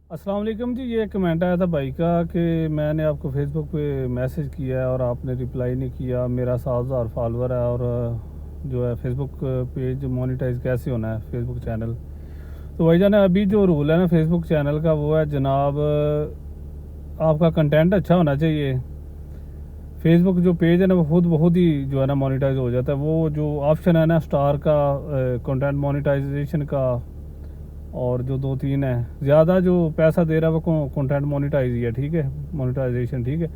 अस्सलाम वालेकुम जी। ये कमेंट आया था भाई का कि मैंने आपको फेसबुक पे मैसेज किया है और आपने रिप्लाई नहीं किया। मेरा 7,000 फॉलोअर है और जो है फेसबुक पेज मोनेटाइज कैसे होना है फेसबुक चैनल। तो भाईजान अभी जो रूल है ना फेसबुक चैनल का वो है जनाब, आपका कंटेंट अच्छा होना चाहिए। फेसबुक जो पेज है ना वो खुद बहुत ही जो है ना मोनेटाइज हो जाता है। वो जो ऑप्शन है ना स्टार का, कंटेंट मोनेटाइजेशन का, और जो दो तीन है ज़्यादा जो पैसा दे रहा है वो कंटेंट मोनेटाइज ही है, ठीक है, मोनेटाइजेशन, ठीक है।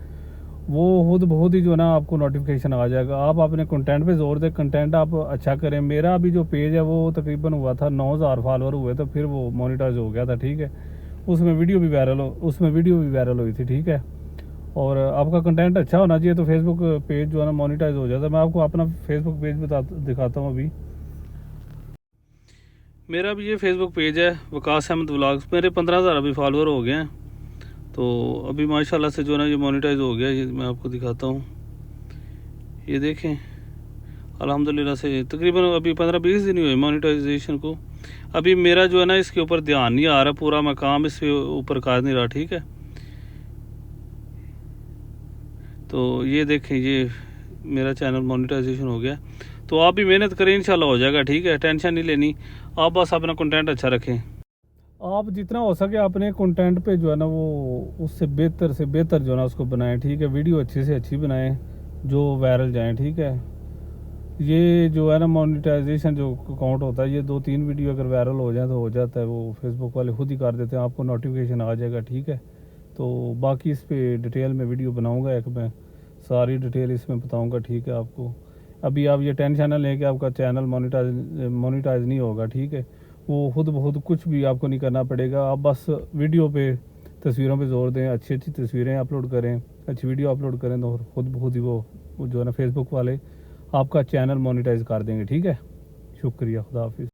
वो खुद बहुत ही जो है ना आपको नोटिफिकेशन आ जाएगा। आप अपने कंटेंट पे जोर दें, कंटेंट आप अच्छा करें। मेरा अभी जो पेज है वो तकरीबन हुआ था 9,000 फॉलोअर हुए तो फिर वो मोनेटाइज हो गया था, ठीक है। उसमें वीडियो भी वायरल हुई थी, ठीक है। और आपका कंटेंट अच्छा होना चाहिए तो फेसबुक पेज जो है ना मोनेटाइज हो जाता है। मैं आपको अपना फेसबुक पेज दिखाता हूँ। अभी मेरा भी ये फेसबुक पेज है, वकास अहमद व्लॉग्स। मेरे 15,000 अभी फॉलोअर हो गए हैं। तो अभी माशाल्लाह से जो है ना ये मोनेटाइज हो गया। ये मैं आपको दिखाता हूँ, ये देखें। अल्हम्दुलिल्लाह से तकरीबन अभी 15-20 दिन ही हुए मोनेटाइजेशन को। अभी मेरा जो है ना इसके ऊपर ध्यान नहीं आ रहा, पूरा मैं काम इसके ऊपर कर नहीं रहा, ठीक है। तो ये देखें, ये मेरा चैनल मोनेटाइजेशन हो गया। तो आप भी मेहनत करें, इंशाल्लाह हो जाएगा, ठीक है। टेंशन नहीं लेनी, आप बस अपना कंटेंट अच्छा रखें। आप जितना हो सके अपने कंटेंट पे जो है ना वो उससे बेहतर जो है ना उसको बनाएं, ठीक है। वीडियो अच्छी से अच्छी बनाएं जो वायरल जाएं, ठीक है। ये जो है ना मोनेटाइजेशन जो अकाउंट होता है, ये 2-3 वीडियो अगर वायरल हो जाए तो हो जाता है। वो फेसबुक वाले खुद ही कर देते हैं, आपको नोटिफिकेशन आ जाएगा, ठीक है। तो बाकी इस पे डिटेल में वीडियो बनाऊंगा, एक मैं सारी डिटेल इसमें बताऊंगा, ठीक है आपको। अभी आप ये टेंशन ना लें कि आपका चैनल मोनेटाइज नहीं होगा, ठीक है। वो खुद ब खुद कुछ भी आपको नहीं करना पड़ेगा। आप बस वीडियो पे, तस्वीरों पे जोर दें, अच्छी अच्छी तस्वीरें अपलोड करें, अच्छी वीडियो अपलोड करें, तो खुद ब खुद ही वो जो है ना फेसबुक वाले आपका चैनल मोनेटाइज कर देंगे, ठीक है। शुक्रिया, खुदा हाफिज़।